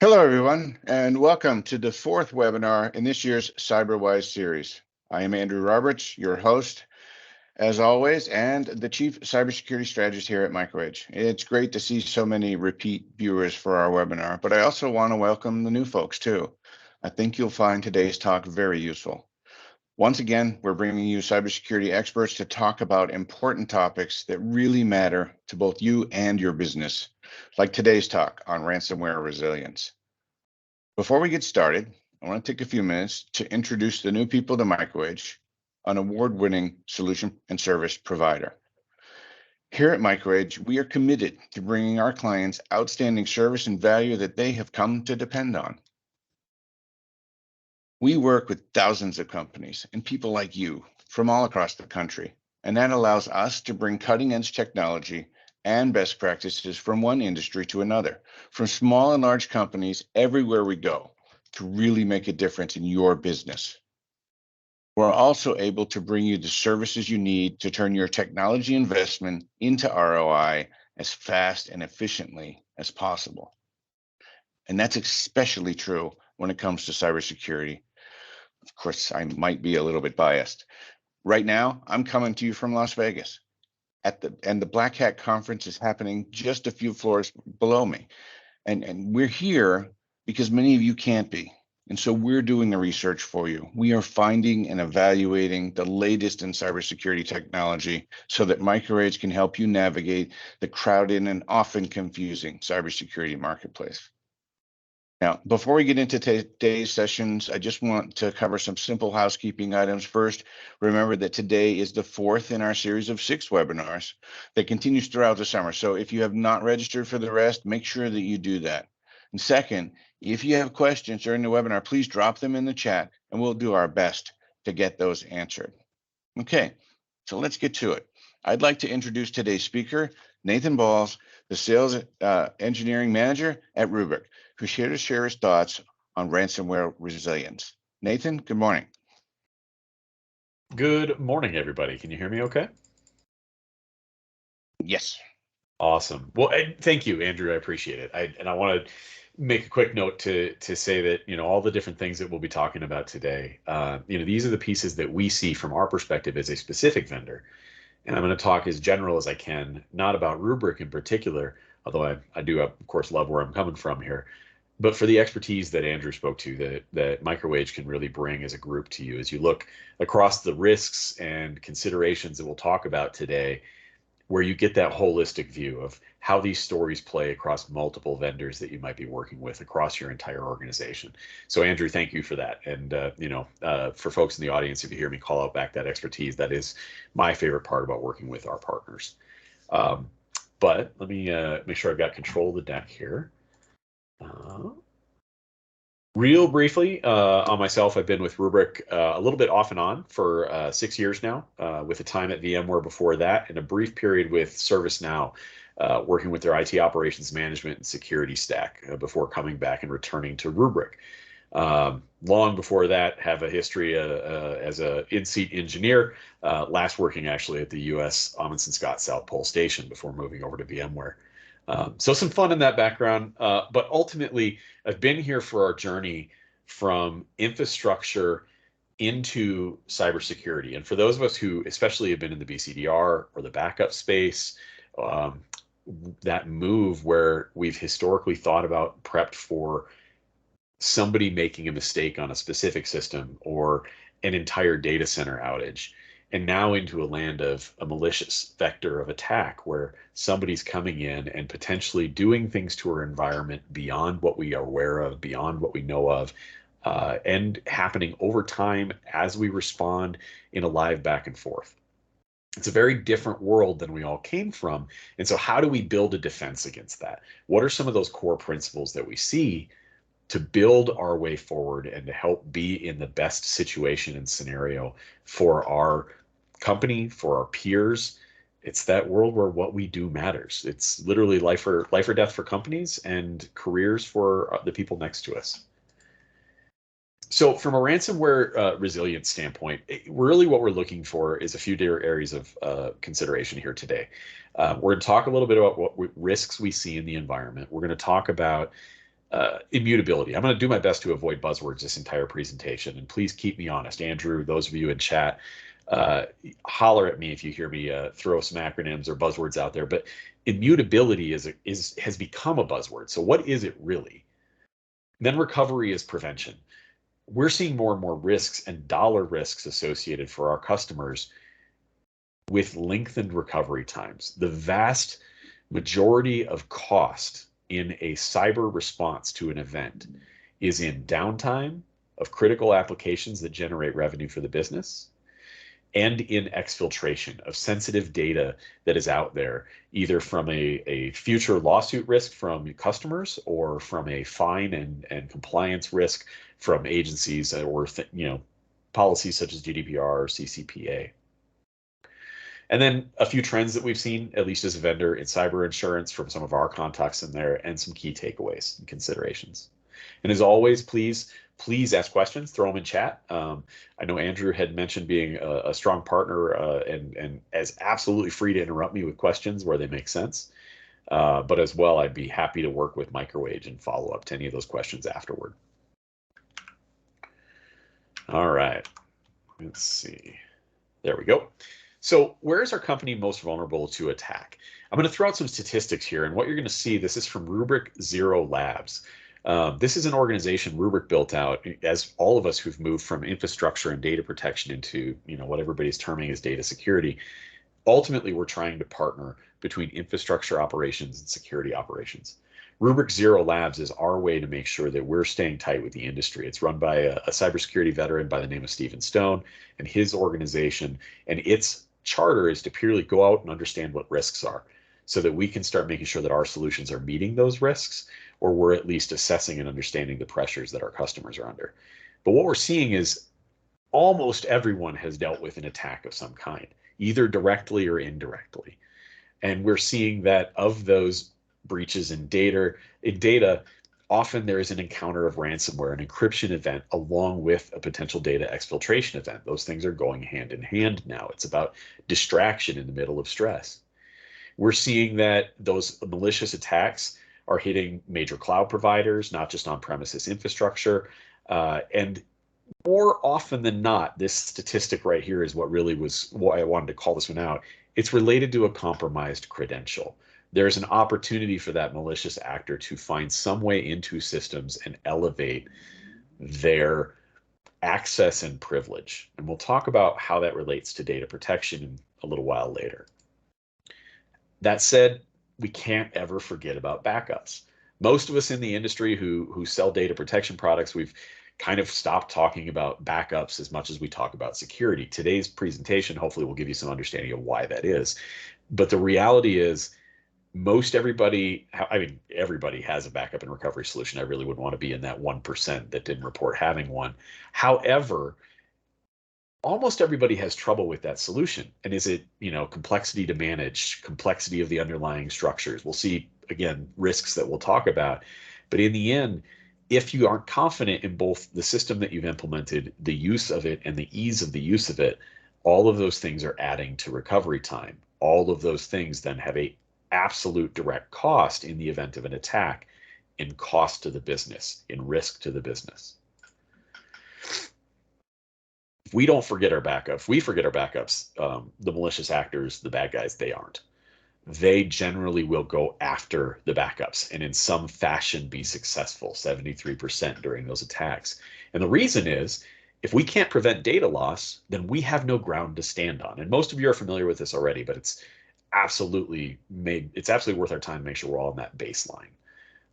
Hello, everyone, and welcome to the fourth webinar in this year's CyberWise series. I am Andrew Roberts, your host, as always, and the Chief Cybersecurity Strategist here at MicroAge. It's great to see so many repeat viewers for our webinar, but I also want to welcome the new folks, too. I think you'll find today's talk very useful. Once again, we're bringing you cybersecurity experts to talk about important topics that really matter to both you and your business, like today's talk on ransomware resilience. Before we get started, I want to take a few minutes to introduce the new people to MicroAge, an award-winning solution and service provider. Here at MicroAge, we are committed to bringing our clients outstanding service and value that they have come to depend on. We work with thousands of companies and people like you from all across the country, and that allows us to bring cutting-edge technology and best practices from one industry to another, from small and large companies everywhere we go, to really make a difference in your business. We're also able to bring you the services you need to turn your technology investment into ROI as fast and efficiently as possible. And that's especially true when it comes to cybersecurity. Of course, I might be a little bit biased. Right now, I'm coming to you from Las Vegas. And the Black Hat Conference is happening just a few floors below me. And we're here because many of you can't be. And so we're doing the research for you. We are finding and evaluating the latest in cybersecurity technology so that MicroAge can help you navigate the crowded and often confusing cybersecurity marketplace. Now, before we get into today's sessions, I just want to cover some simple housekeeping items. First, remember that today is the fourth in our series of 6 webinars that continues throughout the summer. So if you have not registered for the rest, make sure that you do that. And second, if you have questions during the webinar, please drop them in the chat and we'll do our best to get those answered. Okay, so let's get to it. I'd like to introduce today's speaker, Nathan Balls, the Sales Engineering Manager at Rubrik, who's here to share his thoughts on ransomware resilience. Nathan, good morning. Good morning, everybody. Can you hear me okay? Yes. Awesome. Well, thank you, Andrew. I appreciate it. I want to make a quick note to say that, all the different things that we'll be talking about today, these are the pieces that we see from our perspective as a specific vendor. And I'm going to talk as general as I can, not about Rubrik in particular, although I do, of course, love where I'm coming from here, but for the expertise that Andrew spoke to, that MicroAge can really bring as a group to you as you look across the risks and considerations that we'll talk about today, where you get that holistic view of how these stories play across multiple vendors that you might be working with across your entire organization. So Andrew, thank you for that. And, for folks in the audience, if you hear me call out back that expertise, that is my favorite part about working with our partners. But let me make sure I've got control of the deck here. Real briefly on myself, I've been with Rubrik a little bit off and on for 6 years now, with a time at VMware before that, and a brief period with ServiceNow, working with their IT operations management and security stack before coming back and returning to Rubrik. Long before that, have a history as an in-seat engineer, last working actually at the US Amundsen Scott South Pole Station before moving over to VMware. So some fun in that background, but ultimately I've been here for our journey from infrastructure into cybersecurity. And for those of us who especially have been in the BCDR or the backup space, that move where we've historically thought about prepped for somebody making a mistake on a specific system or an entire data center outage, and now into a land of a malicious vector of attack where somebody's coming in and potentially doing things to our environment beyond what we are aware of, beyond what we know of, and happening over time as we respond in a live back and forth. It's a very different world than we all came from. And so how do we build a defense against that? What are some of those core principles that we see to build our way forward and to help be in the best situation and scenario for our company, for our peers? It's that world where what we do matters. It's literally life or death for companies and careers for the people next to us. So from a ransomware resilience standpoint, really what we're looking for is a few different areas of consideration here today. We're going to talk a little bit about what risks we see in the environment. We're going to talk about Immutability. I'm going to do my best to avoid buzzwords this entire presentation, and please keep me honest. Andrew, those of you in chat, holler at me if you hear me throw some acronyms or buzzwords out there. But immutability has become a buzzword. So what is it really? Then recovery is prevention. We're seeing more and more risks and dollar risks associated for our customers with lengthened recovery times. The vast majority of cost in a cyber response to an event is in downtime of critical applications that generate revenue for the business, and in exfiltration of sensitive data that is out there, either from a future lawsuit risk from customers or from a fine and compliance risk from agencies or policies such as GDPR or CCPA. And then a few trends that we've seen, at least as a vendor, in cyber insurance from some of our contacts in there, and some key takeaways and considerations. And as always, please ask questions, throw them in chat. I know Andrew had mentioned being a strong partner and is absolutely free to interrupt me with questions where they make sense. But as well, I'd be happy to work with MicroAge and follow up to any of those questions afterward. All right, let's see. There we go. So where is our company most vulnerable to attack? I'm going to throw out some statistics here, and what you're going to see, this is from Rubrik Zero Labs. This is an organization Rubrik built out as all of us who've moved from infrastructure and data protection into what everybody's terming as data security. Ultimately, we're trying to partner between infrastructure operations and security operations. Rubrik Zero Labs is our way to make sure that we're staying tight with the industry. It's run by a cybersecurity veteran by the name of Stephen Stone and his organization, and its charter is to purely go out and understand what risks are so that we can start making sure that our solutions are meeting those risks, or we're at least assessing and understanding the pressures that our customers are under. But what we're seeing is almost everyone has dealt with an attack of some kind, either directly or indirectly. And we're seeing that of those breaches in data, often there is an encounter of ransomware, an encryption event, along with a potential data exfiltration event. Those things are going hand in hand now. It's about distraction in the middle of stress. We're seeing that those malicious attacks are hitting major cloud providers, not just on-premises infrastructure. And more often than not, this statistic right here is what really was why I wanted to call this one out. It's related to a compromised credential. There's an opportunity for that malicious actor to find some way into systems and elevate their access and privilege. And we'll talk about how that relates to data protection in a little while later. That said, we can't ever forget about backups. Most of us in the industry who sell data protection products, we've kind of stopped talking about backups as much as we talk about security. Today's presentation hopefully will give you some understanding of why that is. But the reality is, everybody has a backup and recovery solution. I really would want to be in that 1% that didn't report having one. However, almost everybody has trouble with that solution. And is it, complexity to manage, complexity of the underlying structures? We'll see, again, risks that we'll talk about. But in the end, if you aren't confident in both the system that you've implemented, the use of it, and the ease of the use of it, all of those things are adding to recovery time. All of those things then have a absolute direct cost in the event of an attack, in cost to the business, in risk to the business. If we don't forget our backup, if we forget our backups, the malicious actors, the bad guys, they aren't. They generally will go after the backups and in some fashion be successful, 73% during those attacks. And the reason is, if we can't prevent data loss, then we have no ground to stand on. And most of you are familiar with this already, but it's absolutely worth our time to make sure we're all on that baseline.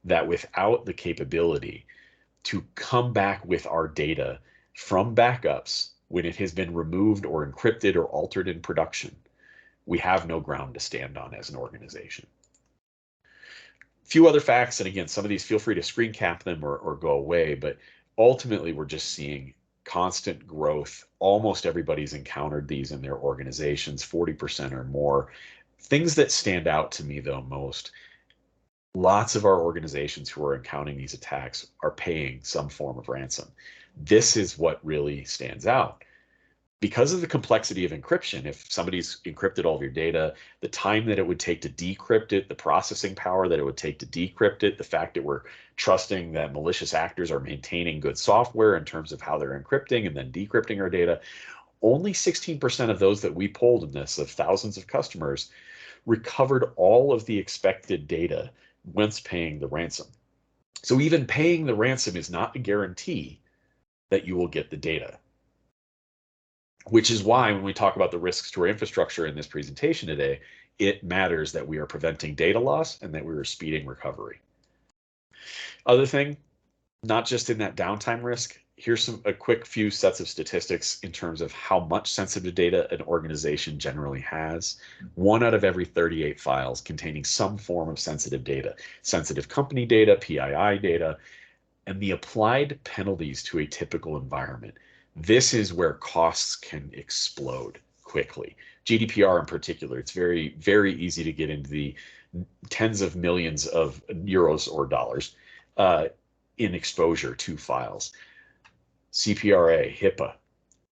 That without the capability to come back with our data from backups when it has been removed or encrypted or altered in production, we have no ground to stand on as an organization. A few other facts, and again, some of these feel free to screen cap them or go away, but ultimately we're just seeing constant growth. Almost everybody's encountered these in their organizations, 40% or more. Things that stand out to me though most, lots of our organizations who are encountering these attacks are paying some form of ransom. This is what really stands out. Because of the complexity of encryption, if somebody's encrypted all of your data, the time that it would take to decrypt it, the processing power that it would take to decrypt it, the fact that we're trusting that malicious actors are maintaining good software in terms of how they're encrypting and then decrypting our data, only 16% of those that we polled in this, of thousands of customers, recovered all of the expected data once paying the ransom. So even paying the ransom is not a guarantee that you will get the data. Which is why when we talk about the risks to our infrastructure in this presentation today, it matters that we are preventing data loss and that we are speeding recovery. Other thing, not just in that downtime risk, here's a quick few sets of statistics in terms of how much sensitive data an organization generally has. 1 out of every 38 files containing some form of sensitive data, sensitive company data, PII data, and the applied penalties to a typical environment. This is where costs can explode quickly. GDPR in particular, it's very, very easy to get into the tens of millions of euros or dollars in exposure to files. CPRA, HIPAA,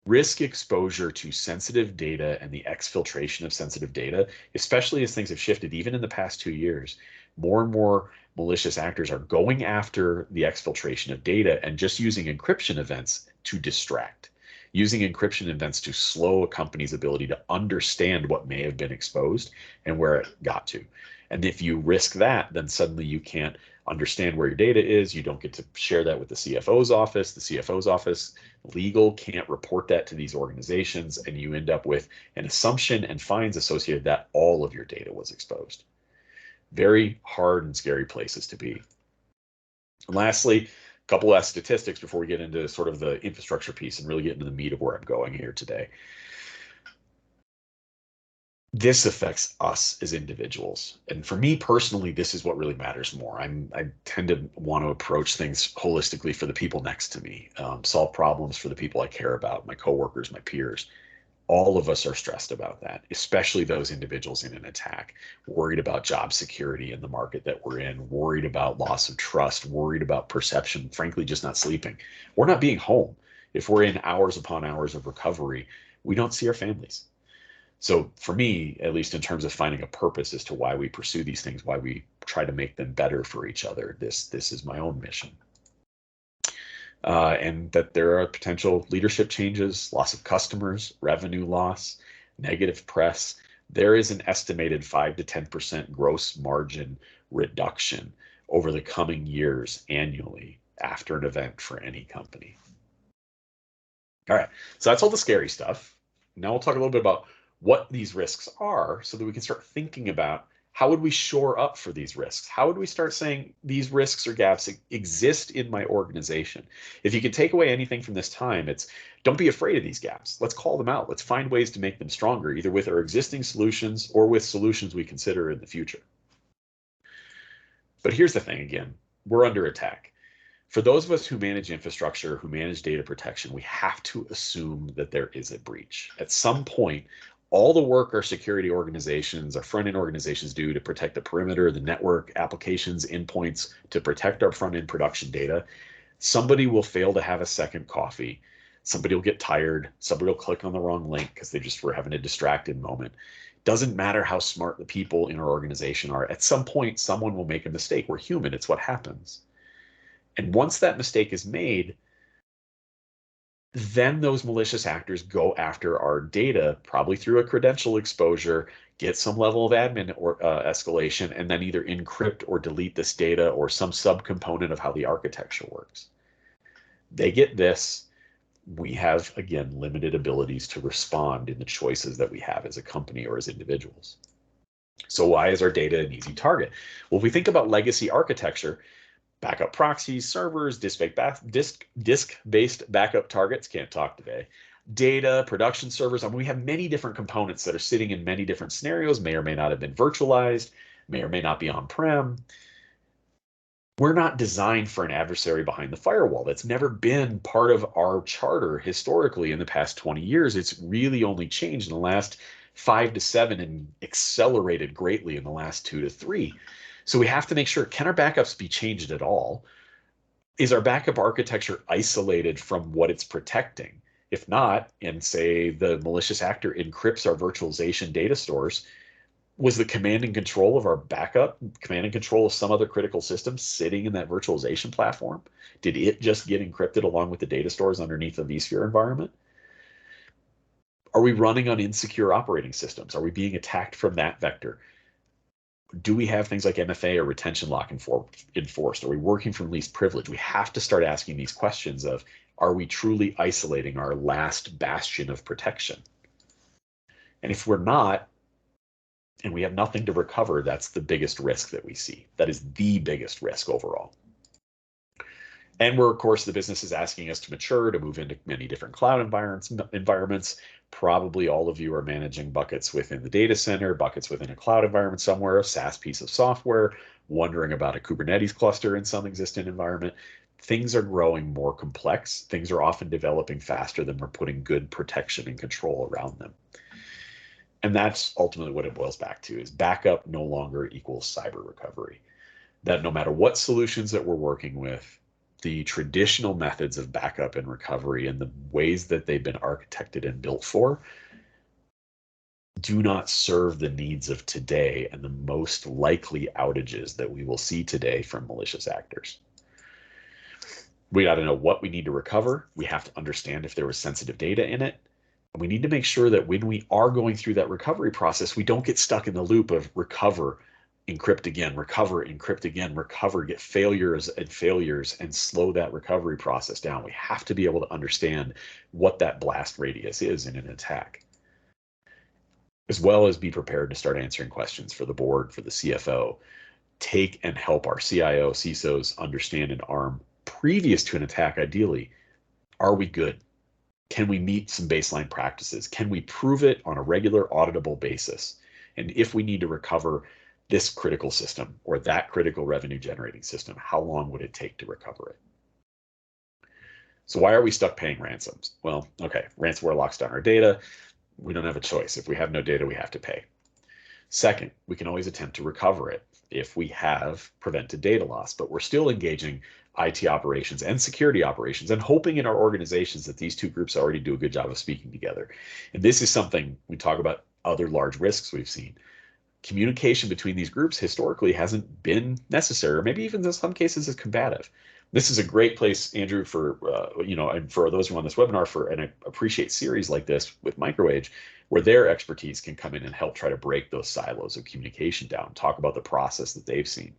risk exposure to sensitive data and the exfiltration of sensitive data, especially as things have shifted even in the past 2 years. More and more malicious actors are going after the exfiltration of data and just using encryption events to distract, using encryption events to slow a company's ability to understand what may have been exposed and where it got to. And if you risk that, then suddenly you can't understand where your data is. You don't get to share that with the CFO's office. The CFO's office, legal, can't report that to these organizations, and you end up with an assumption and fines associated that all of your data was exposed. Very hard and scary places to be. And lastly, a couple last statistics before we get into sort of the infrastructure piece and really get into the meat of where I'm going here today. This affects us as individuals. And for me personally, this is what really matters more. I tend to want to approach things holistically for the people next to me, solve problems for the people I care about, my coworkers, my peers. All of us are stressed about that, especially those individuals in an attack, worried about job security in the market that we're in, worried about loss of trust, worried about perception, frankly, just not sleeping. We're not being home. If we're in hours upon hours of recovery, we don't see our families. So for me, at least in terms of finding a purpose as to why we pursue these things, why we try to make them better for each other, this is my own mission. And that there are potential leadership changes, loss of customers, revenue loss, negative press. There is an estimated 5 to 10% gross margin reduction over the coming years annually after an event for any company. All right, so that's all the scary stuff. Now we'll talk a little bit about what these risks are so that we can start thinking about how would we shore up for these risks? How would we start saying these risks or gaps exist in my organization? If you can take away anything from this time, it's don't be afraid of these gaps. Let's call them out. Let's find ways to make them stronger, either with our existing solutions or with solutions we consider in the future. But here's the thing again, we're under attack. For those of us who manage infrastructure, who manage data protection, we have to assume that there is a breach. At some point, all the work our security organizations, our front-end organizations do to protect the perimeter, the network, applications, endpoints, to protect our front-end production data, somebody will fail to have a second coffee. Somebody will get tired. Somebody will click on the wrong link because they just were having a distracted moment. Doesn't matter how smart the people in our organization are. At some point, someone will make a mistake. We're human. It's what happens. And once that mistake is made, then those malicious actors go after our data, probably through a credential exposure, get some level of admin or escalation, and then either encrypt or delete this data or some subcomponent of how the architecture works. They get this. We have, again, limited abilities to respond in the choices that we have as a company or as individuals. So why is our data an easy target? Well, if we think about legacy architecture, backup proxies, servers, disk-based backup targets, can't talk today, data, production servers. I mean, we have many different components that are sitting in many different scenarios, may or may not have been virtualized, may or may not be on-prem. We're not designed for an adversary behind the firewall. That's never been part of our charter historically in the past 20 years. It's really only changed in the last 5 to 7 and accelerated greatly in the last 2 to 3. So we have to make sure, can our backups be changed at all? Is our backup architecture isolated from what it's protecting? If not, and say the malicious actor encrypts our virtualization data stores, was the command and control of our backup, command and control of some other critical system sitting in that virtualization platform? Did it just get encrypted along with the data stores underneath the vSphere environment? Are we running on insecure operating systems? Are we being attacked from that vector? Do we have things like MFA or retention lock enforced? Are we working from least privilege? We have to start asking these questions of, are we truly isolating our last bastion of protection? And if we're not, and we have nothing to recover, that's the biggest risk that we see. That is the biggest risk overall. And we're, of course, the business is asking us to mature, to move into many different cloud environments. Probably all of you are managing buckets within the data center, buckets within a cloud environment somewhere, a SaaS piece of software, wondering about a Kubernetes cluster in some existing environment. Things are growing more complex. Things are often developing faster than we're putting good protection and control around them. And that's ultimately what it boils back to, is backup no longer equals cyber recovery. That no matter what solutions that we're working with, the traditional methods of backup and recovery and the ways that they've been architected and built for do not serve the needs of today and the most likely outages that we will see today from malicious actors. We got to know what we need to recover. We have to understand if there was sensitive data in it. And we need to make sure that when we are going through that recovery process, we don't get stuck in the loop of recover, encrypt again, recover, encrypt again, recover, get failures, and slow that recovery process down. We have to be able to understand what that blast radius is in an attack, as well as be prepared to start answering questions for the board, for the CFO. Take and help our CIO, CISOs understand and arm previous to an attack, ideally. Are we good? Can we meet some baseline practices? Can we prove it on a regular auditable basis? And if we need to recover this critical system or that critical revenue generating system, how long would it take to recover it? So why are we stuck paying ransoms? Well, okay, ransomware locks down our data. We don't have a choice. If we have no data, we have to pay. Second, we can always attempt to recover it if we have prevented data loss, but we're still engaging IT operations and security operations and hoping in our organizations that these two groups already do a good job of speaking together. And this is something we talk about other large risks we've seen. Communication between these groups historically hasn't been necessary, or maybe even in some cases is combative. This is a great place, Andrew, for and for those who are on this webinar, for an appreciate series like this with MicroAge, where their expertise can come in and help try to break those silos of communication down, talk about the process that they've seen.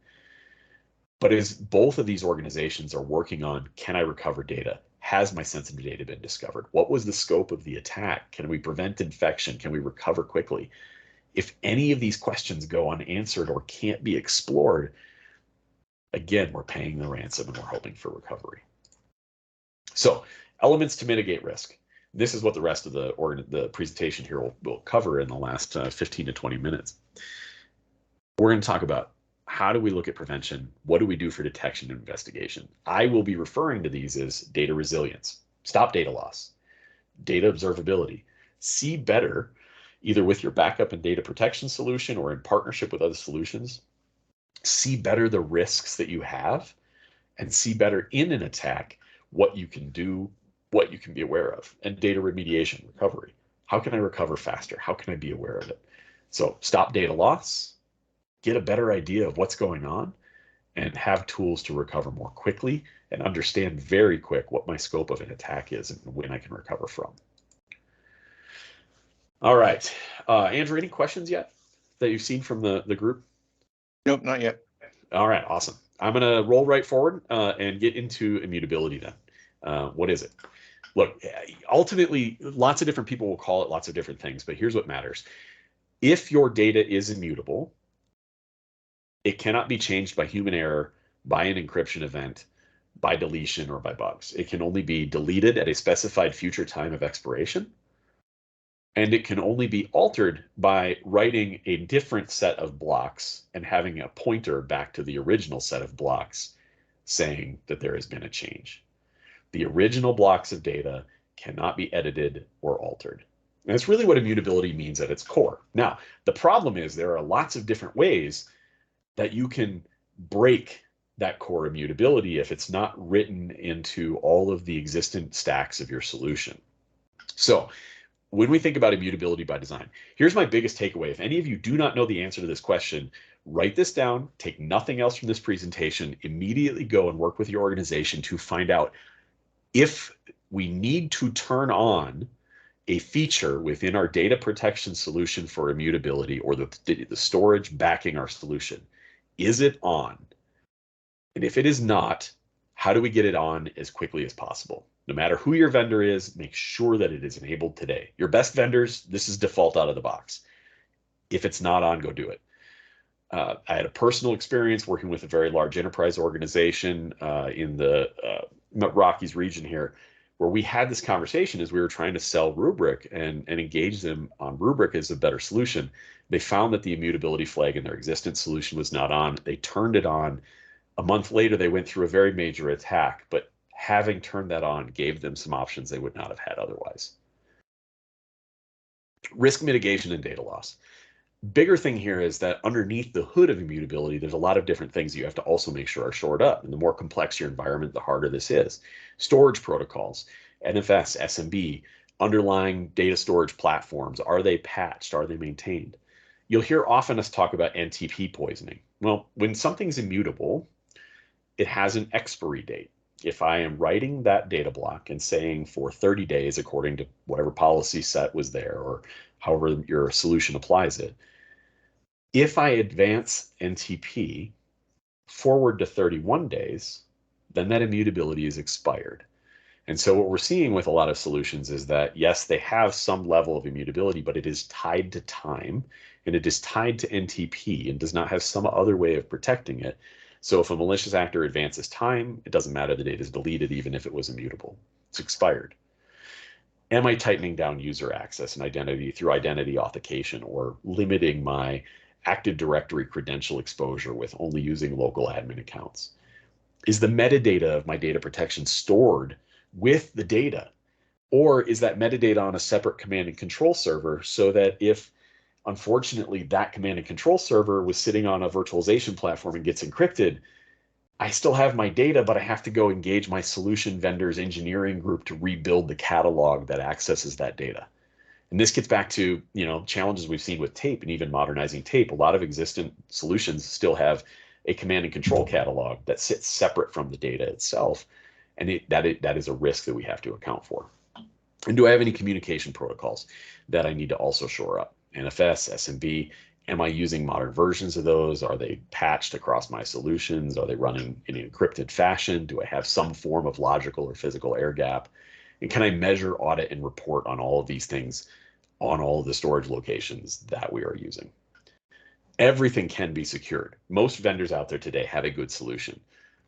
But as both of these organizations are working on, can I recover data? Has my sensitive data been discovered? What was the scope of the attack? Can we prevent infection? Can we recover quickly? If any of these questions go unanswered or can't be explored, again, we're paying the ransom and we're hoping for recovery. So, elements to mitigate risk. This is what the rest of the presentation here will cover in the last 15 to 20 minutes. We're going to talk about how do we look at prevention? What do we do for detection and investigation? I will be referring to these as data resilience, stop data loss, data observability, see better, either with your backup and data protection solution or in partnership with other solutions, see better the risks that you have and see better in an attack what you can do, what you can be aware of, and data remediation, recovery. How can I recover faster? How can I be aware of it? So stop data loss, get a better idea of what's going on, and have tools to recover more quickly and understand very quick what my scope of an attack is and when I can recover from. All right. Andrew, any questions yet that you've seen from the group? Nope, not yet. All right, awesome. I'm going to roll right forward and get into immutability then. What is it? Look, ultimately, lots of different people will call it lots of different things, but here's what matters. If your data is immutable, it cannot be changed by human error, by an encryption event, by deletion, or by bugs. It can only be deleted at a specified future time of expiration, and it can only be altered by writing a different set of blocks and having a pointer back to the original set of blocks saying that there has been a change. The original blocks of data cannot be edited or altered. And that's really what immutability means at its core. Now, the problem is there are lots of different ways that you can break that core immutability if it's not written into all of the existent stacks of your solution. So when we think about immutability by design, here's my biggest takeaway. If any of you do not know the answer to this question, write this down, take nothing else from this presentation, immediately go and work with your organization to find out if we need to turn on a feature within our data protection solution for immutability, or the storage backing our solution. Is it on? And if it is not, how do we get it on as quickly as possible? No matter who your vendor is, make sure that it is enabled today. Your best vendors, this is default out of the box. If it's not on, go do it. I had a personal experience working with a very large enterprise organization in the Rockies region here, where we had this conversation as we were trying to sell Rubrik and engage them on Rubrik as a better solution. They found that the immutability flag in their existing solution was not on. They turned it on. A month later, they went through a very major attack, but having turned that on gave them some options they would not have had otherwise. Risk mitigation and data loss. Bigger thing here is that underneath the hood of immutability, there's a lot of different things you have to also make sure are shored up. And the more complex your environment, the harder this is. Storage protocols, NFS, SMB, underlying data storage platforms, are they patched? Are they maintained? You'll hear often us talk about NTP poisoning. Well, when something's immutable, it has an expiry date. If I am writing that data block and saying for 30 days, according to whatever policy set was there, or however your solution applies it, if I advance NTP forward to 31 days, then that immutability is expired. And so what we're seeing with a lot of solutions is that, yes, they have some level of immutability, but it is tied to time, and it is tied to NTP and does not have some other way of protecting it. So if a malicious actor advances time, it doesn't matter, the data is deleted even if it was immutable. It's expired. Am I tightening down user access and identity through identity authentication, or limiting my Active Directory credential exposure with only using local admin accounts? Is the metadata of my data protection stored with the data? Or is that metadata on a separate command and control server, so that if, unfortunately, that command and control server was sitting on a virtualization platform and gets encrypted, I still have my data, but I have to go engage my solution vendor's engineering group to rebuild the catalog that accesses that data. And this gets back to, challenges we've seen with tape and even modernizing tape. A lot of existing solutions still have a command and control catalog that sits separate from the data itself. And that is a risk that we have to account for. And do I have any communication protocols that I need to also shore up? NFS, SMB, am I using modern versions of those? Are they patched across my solutions? Are they running in an encrypted fashion? Do I have some form of logical or physical air gap? And can I measure, audit, and report on all of these things on all of the storage locations that we are using? Everything can be secured. Most vendors out there today have a good solution.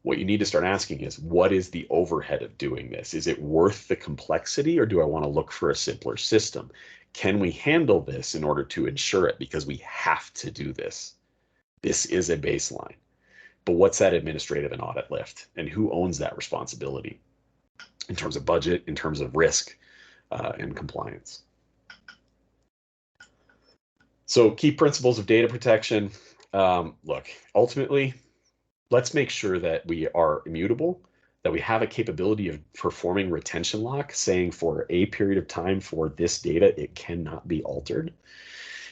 What you need to start asking is, what is the overhead of doing this? Is it worth the complexity, or do I want to look for a simpler system? Can we handle this in order to ensure it? Because we have to do this. This is a baseline. But what's that administrative and audit lift? And who owns that responsibility in terms of budget, in terms of risk, and compliance? So key principles of data protection. Look, ultimately, let's make sure that we are immutable, that we have a capability of performing retention lock, saying for a period of time for this data, it cannot be altered.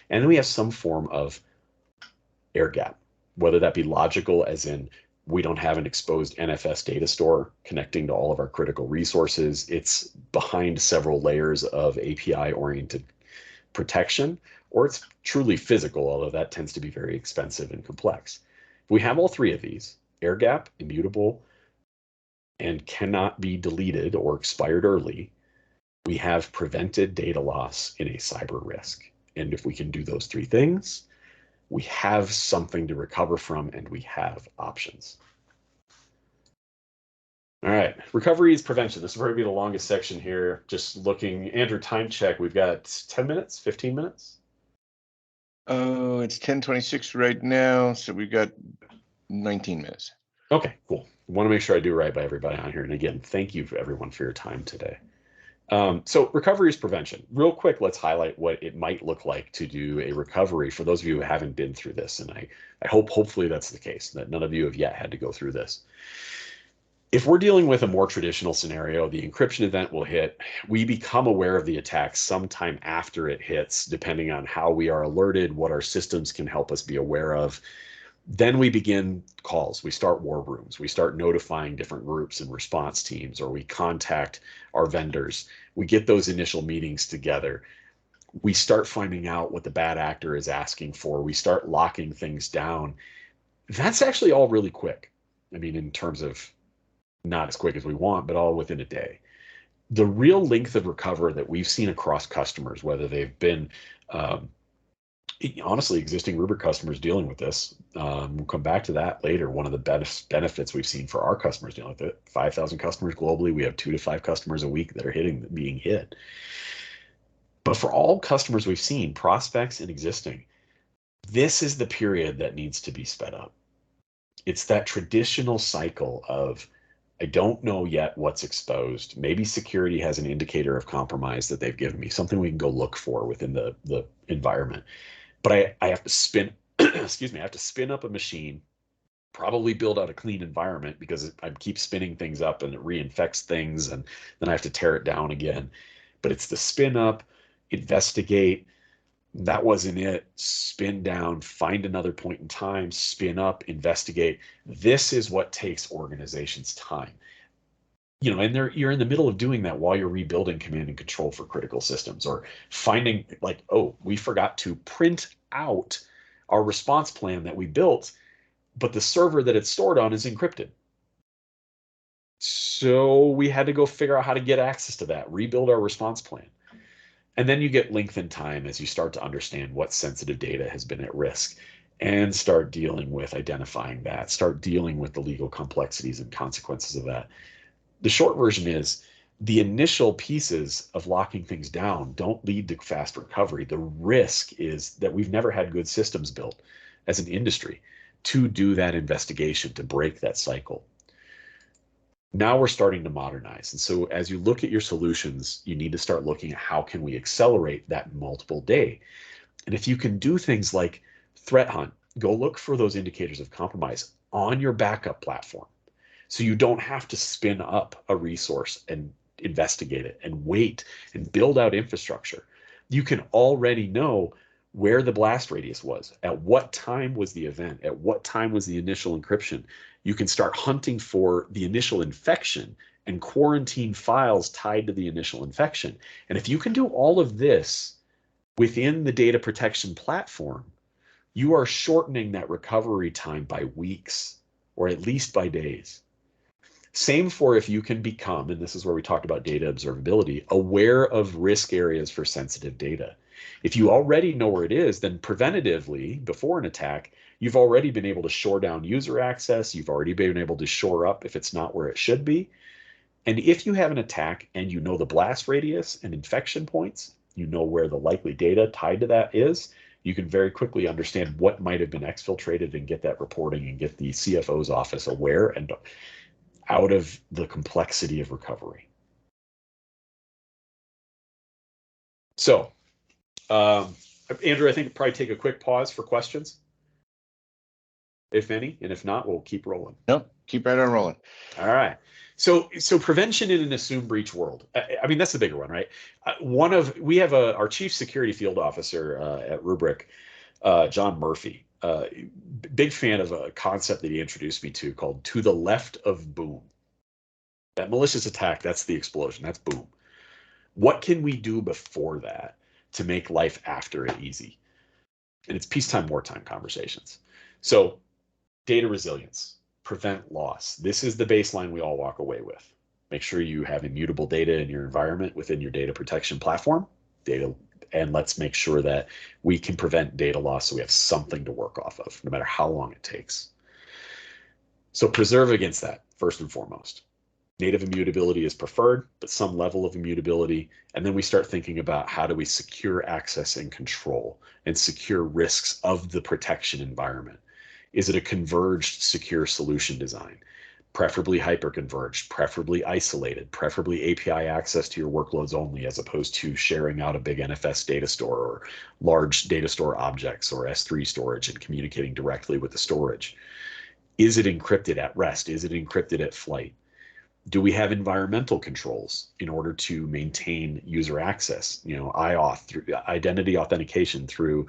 And then we have some form of air gap, whether that be logical, as in we don't have an exposed NFS data store connecting to all of our critical resources. It's behind several layers of API-oriented protection, or it's truly physical, although that tends to be very expensive and complex. If we have all three of these, air gap, immutable, and cannot be deleted or expired early, we have prevented data loss in a cyber risk. And if we can do those three things, we have something to recover from, and we have options. All right, recovery is prevention. This will probably be the longest section here. Just looking, Andrew, time check. We've got 10 minutes, 15 minutes? Oh, it's 10:26 right now, so we've got 19 minutes. Okay, cool. I want to make sure I do right by everybody on here. And again, thank you everyone for your time today. So recovery is prevention. Real quick, let's highlight what it might look like to do a recovery for those of you who haven't been through this. And I hopefully that's the case, that none of you have yet had to go through this. If we're dealing with a more traditional scenario, the encryption event will hit. We become aware of the attack sometime after it hits, depending on how we are alerted, what our systems can help us be aware of. Then we begin calls. We start war rooms. We start notifying different groups and response teams, or we contact our vendors. We get those initial meetings together. We start finding out what the bad actor is asking for. We start locking things down. That's actually all really quick. I mean, in terms of not as quick as we want, but all within a day. The real length of recovery that we've seen across customers, whether they've been honestly existing Rubrik customers dealing with this, we'll come back to that later. One of the best benefits we've seen for our customers dealing with it, 5,000 customers globally, we have 2 to 5 customers a week that are being hit. But for all customers we've seen, prospects and existing, this is the period that needs to be sped up. It's that traditional cycle of, I don't know yet what's exposed. Maybe security has an indicator of compromise that they've given me, something we can go look for within the environment. But I have to spin, excuse me, I have to spin up a machine, probably build out a clean environment because I keep spinning things up and it reinfects things, and then I have to tear it down again. But it's the spin up, investigate, that wasn't it, spin down, find another point in time, spin up, investigate. This is what takes organizations time. And you're in the middle of doing that while you're rebuilding command and control for critical systems, or finding like, oh, we forgot to print out our response plan that we built, but the server that it's stored on is encrypted. So we had to go figure out how to get access to that, rebuild our response plan. And then you get lengthened time as you start to understand what sensitive data has been at risk and start dealing with identifying that, start dealing with the legal complexities and consequences of that. The short version is the initial pieces of locking things down don't lead to fast recovery. The risk is that we've never had good systems built as an industry to do that investigation, to break that cycle. Now we're starting to modernize. And so as you look at your solutions, you need to start looking at how can we accelerate that multiple day. And if you can do things like threat hunt, go look for those indicators of compromise on your backup platform. So you don't have to spin up a resource and investigate it and wait and build out infrastructure. You can already know where the blast radius was, at what time was the event, at what time was the initial encryption. You can start hunting for the initial infection and quarantine files tied to the initial infection. And if you can do all of this within the data protection platform, you are shortening that recovery time by weeks, or at least by days. Same for if you can become, and this is where we talked about data observability, aware of risk areas for sensitive data. If you already know where it is, then preventatively, before an attack, you've already been able to shore down user access. You've already been able to shore up if it's not where it should be. And if you have an attack and you know the blast radius and infection points, you know where the likely data tied to that is, you can very quickly understand what might have been exfiltrated and get that reporting and get the CFO's office aware and out of the complexity of recovery. So, Andrew, I think probably take a quick pause for questions, if any, and if not, we'll keep rolling. Nope, keep right on rolling. All right. So prevention in an assumed breach world. I mean, that's the bigger one, right? We have our chief security field officer at Rubrik, John Murphy. Big fan of a concept that he introduced me to called "to the left of boom." That malicious attack, that's the explosion, that's boom. What can we do before that to make life after it easy? And it's peacetime, wartime conversations. So data resilience, prevent loss. This is the baseline we all walk away with. Make sure you have immutable data in your environment within your data protection platform, and let's make sure that we can prevent data loss so we have something to work off of, no matter how long it takes. So preserve against that, first and foremost. Native immutability is preferred, but some level of immutability. And then we start thinking about how do we secure access and control and secure risks of the protection environment. Is it a converged secure solution design? Preferably hyper-converged, preferably isolated, preferably API access to your workloads only, as opposed to sharing out a big NFS data store or large data store objects or S3 storage and communicating directly with the storage. Is it encrypted at rest? Is it encrypted at flight? Do we have environmental controls in order to maintain user access? IAuth, through identity authentication through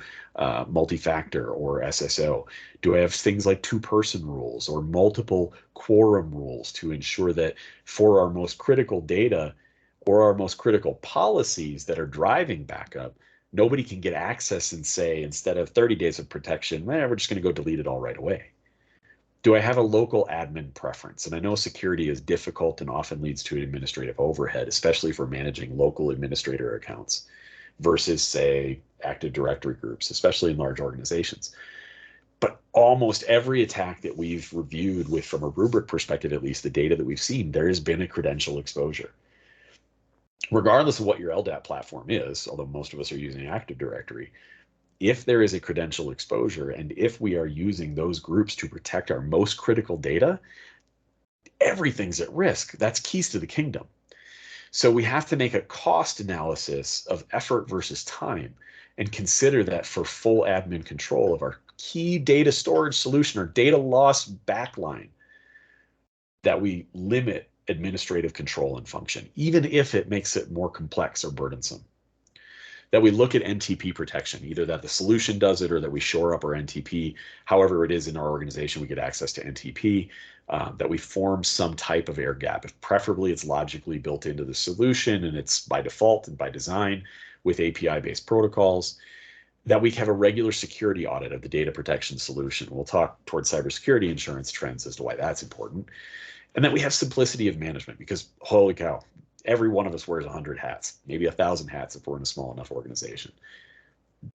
multi-factor or SSO. Do I have things like two-person rules or multiple quorum rules to ensure that for our most critical data or our most critical policies that are driving backup, nobody can get access and say, instead of 30 days of protection, we're just going to go delete it all right away? Do I have a local admin preference? And I know security is difficult and often leads to administrative overhead, especially for managing local administrator accounts versus, say, Active Directory groups, especially in large organizations. But almost every attack that we've reviewed with, from a Rubrik perspective, at least the data that we've seen, there has been a credential exposure. Regardless of what your LDAP platform is, although most of us are using Active Directory, if there is a credential exposure and if we are using those groups to protect our most critical data, everything's at risk. That's keys to the kingdom. So we have to make a cost analysis of effort versus time and consider that for full admin control of our key data storage solution or data loss backline, that we limit administrative control and function, even if it makes it more complex or burdensome. That we look at NTP protection, either that the solution does it or that we shore up our NTP. However it is in our organization, we get access to NTP, that we form some type of air gap. If preferably it's logically built into the solution and it's by default and by design with API-based protocols, that we have a regular security audit of the data protection solution. We'll talk towards cybersecurity insurance trends as to why that's important. And that we have simplicity of management, because holy cow, every one of us wears 100 hats, maybe 1,000 hats if we're in a small enough organization.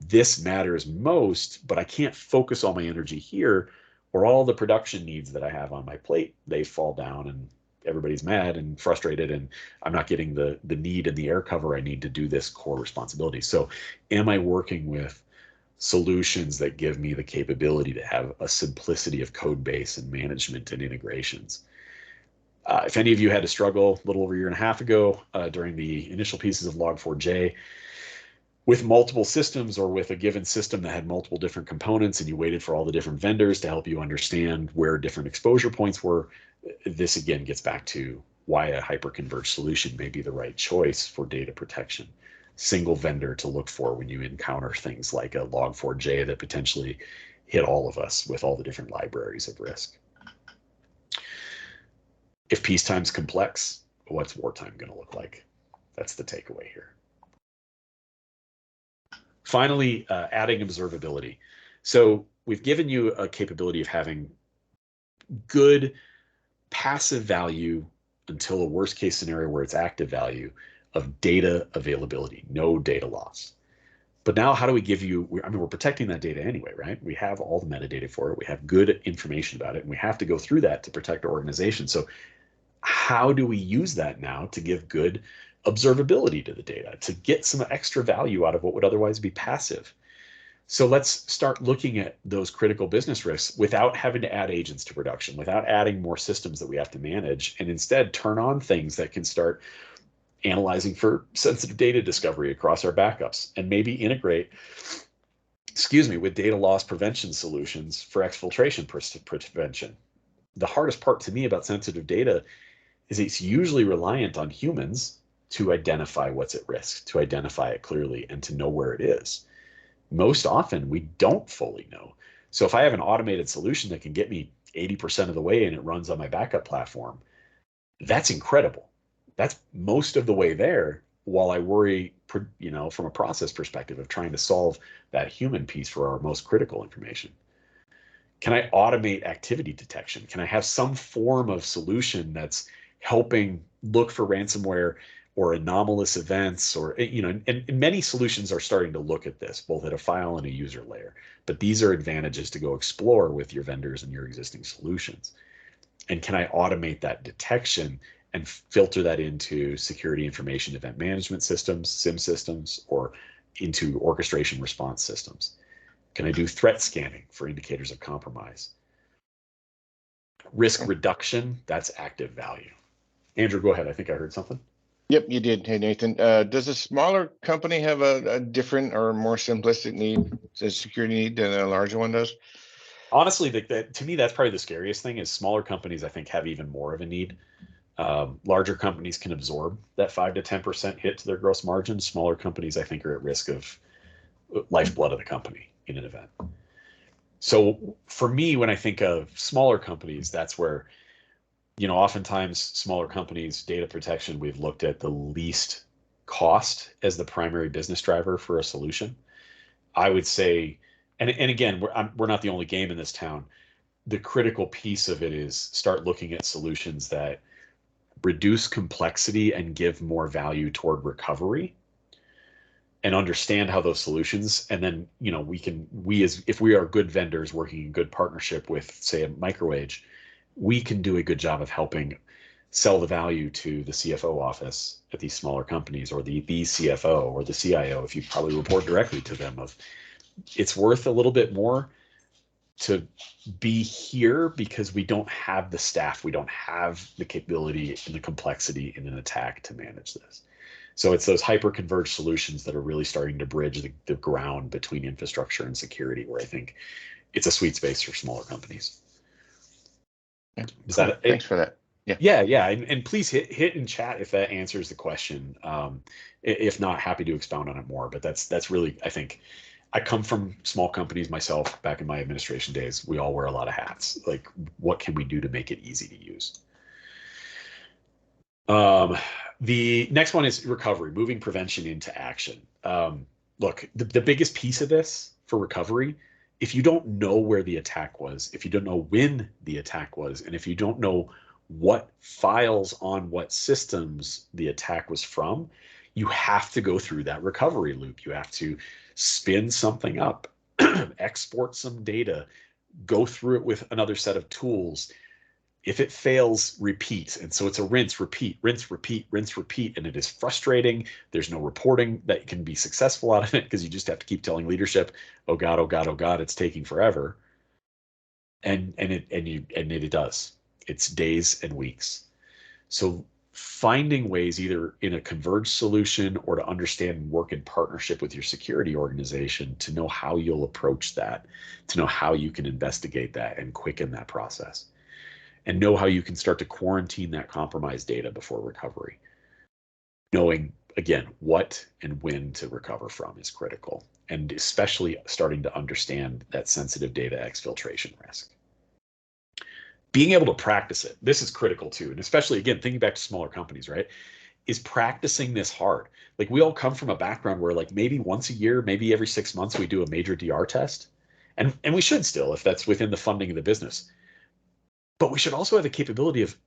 This matters most, but I can't focus all my energy here, or all the production needs that I have on my plate, they fall down and everybody's mad and frustrated, and I'm not getting the need and the air cover I need to do this core responsibility. So am I working with solutions that give me the capability to have a simplicity of code base and management and integrations? If any of you had to struggle a little over a year and a half ago during the initial pieces of Log4j with multiple systems, or with a given system that had multiple different components, and you waited for all the different vendors to help you understand where different exposure points were, this again gets back to why a hyper-converged solution may be the right choice for data protection. Single vendor to look for when you encounter things like a Log4j that potentially hit all of us with all the different libraries of risk. If peacetime's complex, what's wartime going to look like? That's the takeaway here. Finally, adding observability. So we've given you a capability of having good passive value until a worst case scenario where it's active value of data availability, no data loss. But now how do we give you, I mean, we're protecting that data anyway, right? We have all the metadata for it. We have good information about it, and we have to go through that to protect our organization. So how do we use that now to give good observability to the data, to get some extra value out of what would otherwise be passive? So let's start looking at those critical business risks without having to add agents to production, without adding more systems that we have to manage, and instead turn on things that can start analyzing for sensitive data discovery across our backups, and maybe integrate, with data loss prevention solutions for exfiltration prevention. The hardest part to me about sensitive data is it's usually reliant on humans to identify what's at risk, to identify it clearly, and to know where it is. Most often, we don't fully know. So if I have an automated solution that can get me 80% of the way and it runs on my backup platform, that's incredible. That's most of the way there, while I worry, from a process perspective of trying to solve that human piece for our most critical information. Can I automate activity detection? Can I have some form of solution that's helping look for ransomware or anomalous events, or, and many solutions are starting to look at this, both at a file and a user layer. But these are advantages to go explore with your vendors and your existing solutions. And can I automate that detection and filter that into security information event management systems, SIM systems, or into orchestration response systems? Can I do threat scanning for indicators of compromise? Risk reduction, that's active value. Andrew, go ahead. I think I heard something. Yep, you did. Hey, Nathan. Does a smaller company have a different or more simplistic need, a security need, than a larger one does? Honestly, to me, that's probably the scariest thing. Is smaller companies, I think, have even more of a need. Larger companies can absorb that 5 to 10% hit to their gross margin. Smaller companies, I think, are at risk of lifeblood of the company in an event. So for me, when I think of smaller companies, that's where, oftentimes smaller companies, data protection, we've looked at the least cost as the primary business driver for a solution. I would say, and again, we're not the only game in this town. The critical piece of it is start looking at solutions that reduce complexity and give more value toward recovery, and understand how those solutions, and then if we are good vendors working in good partnership with, say, a MicroAge, we can do a good job of helping sell the value to the CFO office at these smaller companies, or the CFO or the CIO, if you probably report directly to them, of it's worth a little bit more to be here because we don't have the staff, we don't have the capability and the complexity in an attack to manage this. So it's those hyper-converged solutions that are really starting to bridge the ground between infrastructure and security, where I think it's a sweet space for smaller companies. Yeah, Is cool. that it? Thanks for that. Yeah. And please hit in chat if that answers the question. If not, happy to expound on it more. But that's really, I think, I come from small companies myself back in my administration days. We all wear a lot of hats. Like, what can we do to make it easy to use? The next one is recovery, moving prevention into action. Look, the biggest piece of this for recovery, if you don't know where the attack was, if you don't know when the attack was, and if you don't know what files on what systems the attack was from, you have to go through that recovery loop. You have to spin something up, export some data, go through it with another set of tools. If it fails, repeat. And so it's a rinse, repeat, rinse, repeat, rinse, repeat. And it is frustrating. There's no reporting that can be successful out of it, because you just have to keep telling leadership, oh God, oh God, oh God, it's taking forever. And it does. It's days and weeks. So finding ways, either in a converged solution or to understand and work in partnership with your security organization, to know how you'll approach that, to know how you can investigate that and quicken that process, and know how you can start to quarantine that compromised data before recovery. Knowing, again, what and when to recover from is critical, and especially starting to understand that sensitive data exfiltration risk. Being able to practice it, this is critical too, and especially, again, thinking back to smaller companies, right? Is practicing this hard. Like, we all come from a background where, like, maybe once a year, maybe every 6 months, we do a major DR test, and we should still, if that's within the funding of the business. But we should also have the capability of,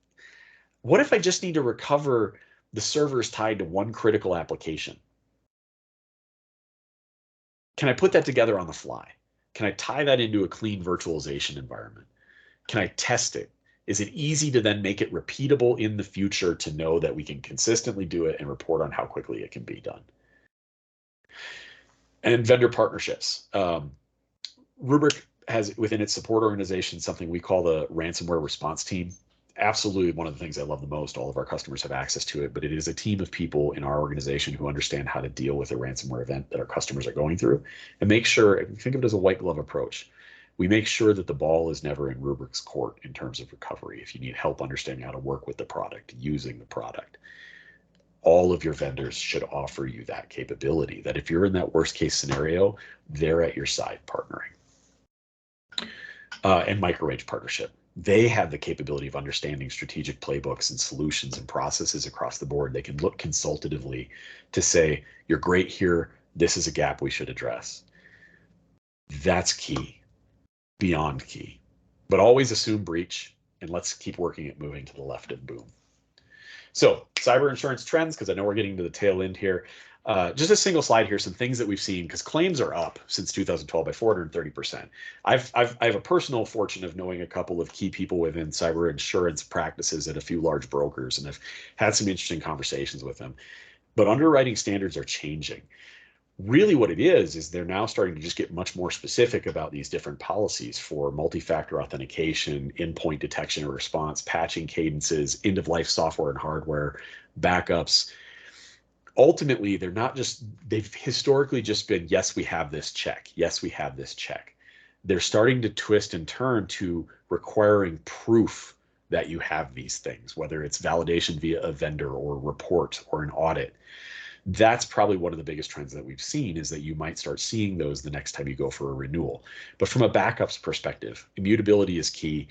what if I just need to recover the servers tied to one critical application? Can I put that together on the fly? Can I tie that into a clean virtualization environment? Can I test it? Is it easy to then make it repeatable in the future, to know that we can consistently do it and report on how quickly it can be done? And vendor partnerships. Rubrik has within its support organization something we call the ransomware response team. Absolutely one of the things I love the most. All of our customers have access to it, but it is a team of people in our organization who understand how to deal with a ransomware event that our customers are going through, and make sure, think of it as a white glove approach. We make sure that the ball is never in Rubrik's court in terms of recovery. If you need help understanding how to work with the product, using the product, all of your vendors should offer you that capability, that if you're in that worst case scenario, they're at your side partnering. And MicroAge partnership. They have the capability of understanding strategic playbooks and solutions and processes across the board. They can look consultatively to say, you're great here, this is a gap we should address. That's key, beyond key. But always assume breach, and let's keep working at moving to the left of boom. So cyber insurance trends, because I know we're getting to the tail end here. Just a single slide here, some things that we've seen, because claims are up since 2012 by 430%. I have a personal fortune of knowing a couple of key people within cyber insurance practices at a few large brokers, and I've had some interesting conversations with them. But underwriting standards are changing. Really what it is they're now starting to just get much more specific about these different policies for multi-factor authentication, endpoint detection and response, patching cadences, end-of-life software and hardware, backups. Ultimately, they've historically just been, yes, we have this check. Yes, we have this check. They're starting to twist and turn to requiring proof that you have these things, whether it's validation via a vendor or a report or an audit. That's probably one of the biggest trends that we've seen, is that you might start seeing those the next time you go for a renewal. But from a backups perspective, immutability is key.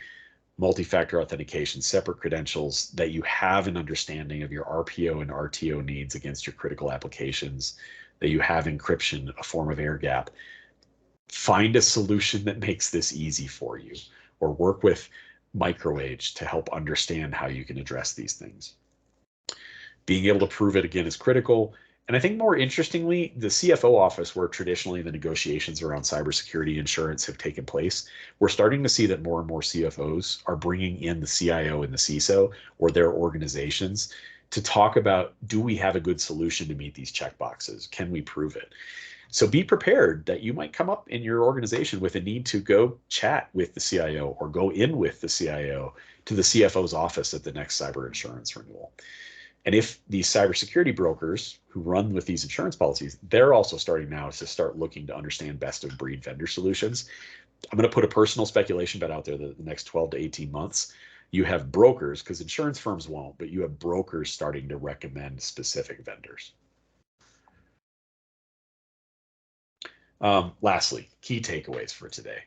Multi-factor authentication, separate credentials, that you have an understanding of your RPO and RTO needs against your critical applications, that you have encryption, a form of air gap. Find a solution that makes this easy for you, or work with MicroAge to help understand how you can address these things. Being able to prove it again is critical. And I think more interestingly, the CFO office, where traditionally the negotiations around cybersecurity insurance have taken place, we're starting to see that more and more CFOs are bringing in the CIO and the CISO, or their organizations, to talk about, do we have a good solution to meet these checkboxes? Can we prove it? So be prepared that you might come up in your organization with a need to go chat with the CIO, or go in with the CIO to the CFO's office at the next cyber insurance renewal. And if these cybersecurity brokers who run with these insurance policies, they're also starting now to start looking to understand best of breed vendor solutions. I'm going to put a personal speculation bet out there that the next 12 to 18 months, you have brokers, because insurance firms won't, but you have brokers starting to recommend specific vendors. Lastly, key takeaways for today.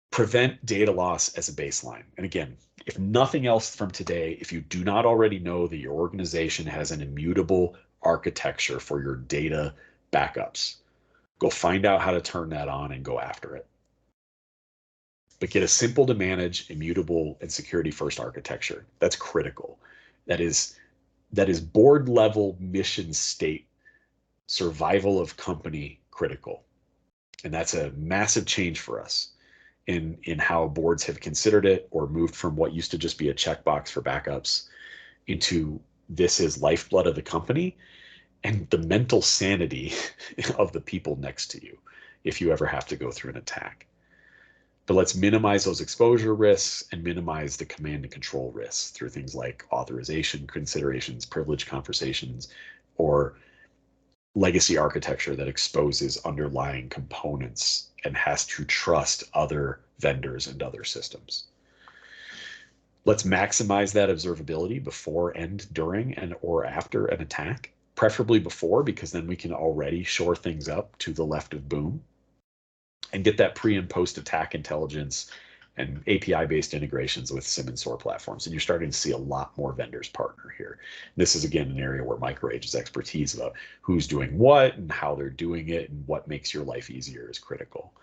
Prevent data loss as a baseline. And again, if nothing else from today, if you do not already know that your organization has an immutable architecture for your data backups, go find out how to turn that on and go after it. But get a simple to manage, immutable, and security first architecture. That's critical. That is board level mission state, survival of company critical. And that's a massive change for us in how boards have considered it, or moved from what used to just be a checkbox for backups into, this is lifeblood of the company and the mental sanity of the people next to you if you ever have to go through an attack. But let's minimize those exposure risks and minimize the command and control risks through things like authorization considerations, privilege conversations, or legacy architecture that exposes underlying components and has to trust other vendors and other systems. Let's maximize that observability before and during and or after an attack, preferably before, because then we can already shore things up to the left of boom, and get that pre and post attack intelligence and API-based integrations with SIEM and SOAR platforms. And you're starting to see a lot more vendors partner here. This is, again, an area where MicroAge's expertise about who's doing what and how they're doing it and what makes your life easier is critical.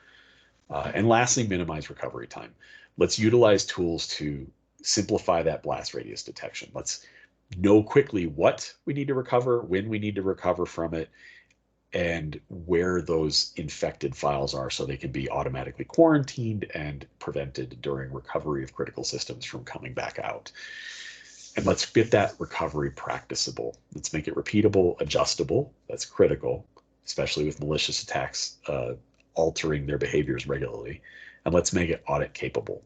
And lastly, minimize recovery time. Let's utilize tools to simplify that blast radius detection. Let's know quickly what we need to recover, when we need to recover from it, and where those infected files are, so they can be automatically quarantined and prevented during recovery of critical systems from coming back out. And let's get that recovery practicable. Let's make it repeatable, adjustable. That's critical, especially with malicious attacks altering their behaviors regularly. And let's make it audit capable.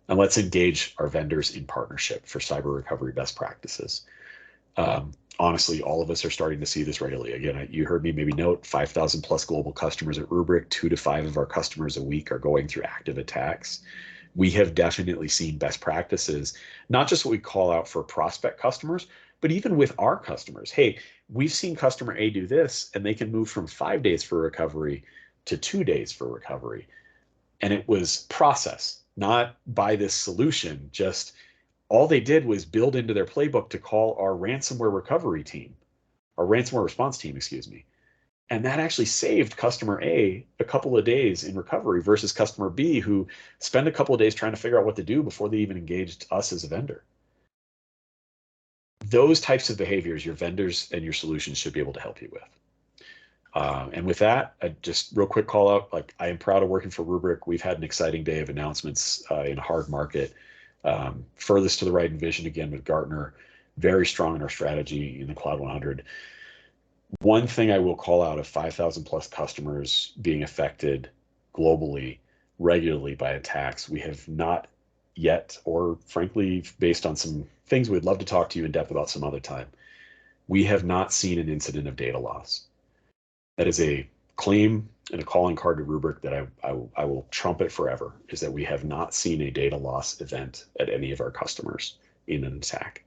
And let's engage our vendors in partnership for cyber recovery best practices. Honestly, all of us are starting to see this regularly. Again, you heard me maybe note 5,000 plus global customers at Rubrik. 2 to 5 of our customers a week are going through active attacks. We have definitely seen best practices, not just what we call out for prospect customers, but even with our customers. Hey, we've seen customer A do this, and they can move from 5 days for recovery to 2 days for recovery. And it was process, not by this solution, just all they did was build into their playbook to call our ransomware recovery team, our ransomware response team, excuse me. And that actually saved customer A a couple of days in recovery versus customer B, who spent a couple of days trying to figure out what to do before they even engaged us as a vendor. Those types of behaviors, your vendors and your solutions should be able to help you with. And with that, just real quick call out, like, I am proud of working for Rubrik. We've had an exciting day of announcements in a hard market. Furthest to the right in vision again with Gartner, very strong in our strategy in the Cloud 100. One thing I will call out of 5,000 plus customers being affected globally regularly by attacks, we have not yet, or frankly, based on some things we'd love to talk to you in depth about some other time, we have not seen an incident of data loss. That is a claim and a calling card to Rubrik that I will trumpet forever is that we have not seen a data loss event at any of our customers in an attack.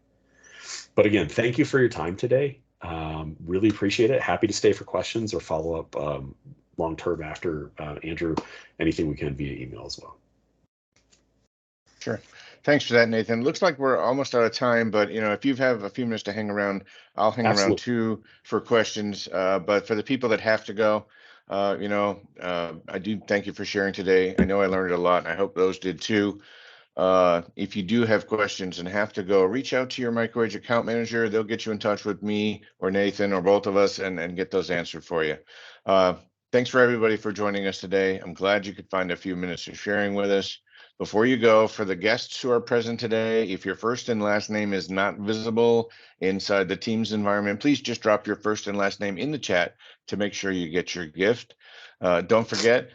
But again, thank you for your time today. Really appreciate it. Happy to stay for questions or follow up long term after Andrew, anything we can via email as well. Sure. Thanks for that, Nathan. Looks like we're almost out of time, but if you have a few minutes to hang around, I'll hang around too for questions. But for the people that have to go, I do thank you for sharing today. I know I learned a lot, and I hope those did too. If you do have questions and have to go, reach out to your MicroAge account manager. They'll get you in touch with me or Nathan or both of us and get those answered for you. Thanks for everybody for joining us today. I'm glad you could find a few minutes of sharing with us. Before you go, for the guests who are present today, if your first and last name is not visible inside the Teams environment, please just drop your first and last name in the chat to make sure you get your gift. Don't forget,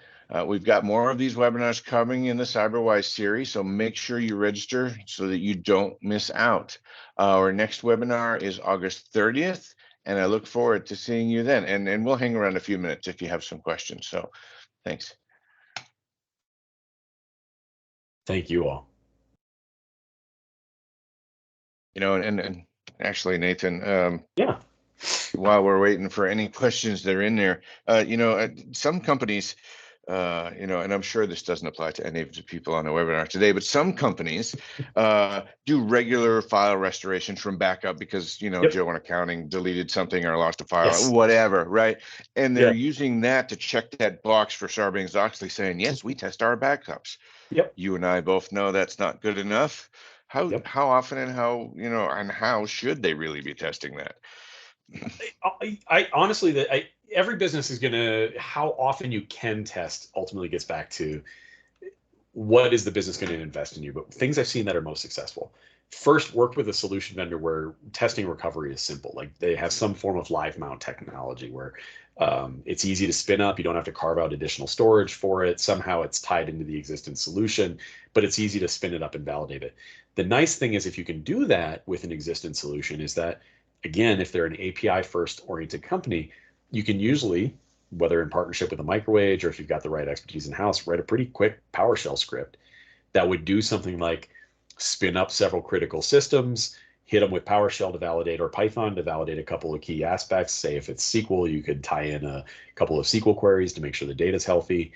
we've got more of these webinars coming in the CyberWise series, so make sure you register so that you don't miss out. Our next webinar is August 30th, and I look forward to seeing you then. And we'll hang around a few minutes if you have some questions. So thanks. Thank you all. And actually, Nathan, yeah. While we're waiting for any questions that are in there, some companies, and I'm sure this doesn't apply to any of the people on the webinar today, but some companies do regular file restorations from backup because, Joe in accounting deleted something or lost a file, whatever, right? And they're using that to check that box for Sarbanes-Oxley saying, yes, we test our backups. Yep. You and I both know that's not good enough. How often and how should they really be testing that? I honestly, every business is gonna, how often you can test ultimately gets back to what is the business going to invest in you. But things I've seen that are most successful, first, work with a solution vendor where testing recovery is simple. Like they have some form of live mount technology where it's easy to spin up. You don't have to carve out additional storage for it. Somehow it's tied into the existing solution, but it's easy to spin it up and validate it. The nice thing is if you can do that with an existing solution is that, again, if they're an API first oriented company, you can usually, whether in partnership with a MicroAge or if you've got the right expertise in-house, write a pretty quick PowerShell script that would do something like spin up several critical systems, hit them with PowerShell to validate or Python to validate a couple of key aspects. Say if it's SQL, you could tie in a couple of SQL queries to make sure the data is healthy,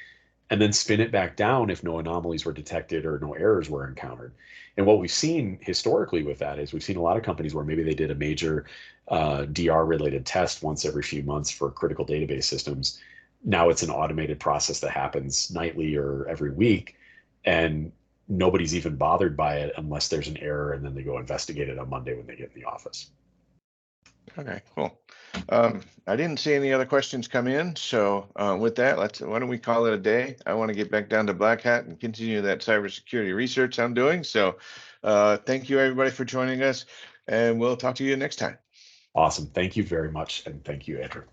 and then spin it back down if no anomalies were detected or no errors were encountered. And what we've seen historically with that is we've seen a lot of companies where maybe they did a major DR related test once every few months for critical database systems. Now it's an automated process that happens nightly or every week, and nobody's even bothered by it unless there's an error, and then they go investigate it on Monday when they get in the office. Okay, cool. I didn't see any other questions come in, so with that, why don't we call it a day? I want to get back down to Black Hat and continue that cybersecurity research I'm doing. So thank you everybody for joining us, and we'll talk to you next time. Awesome. Thank you very much, and thank you, Andrew.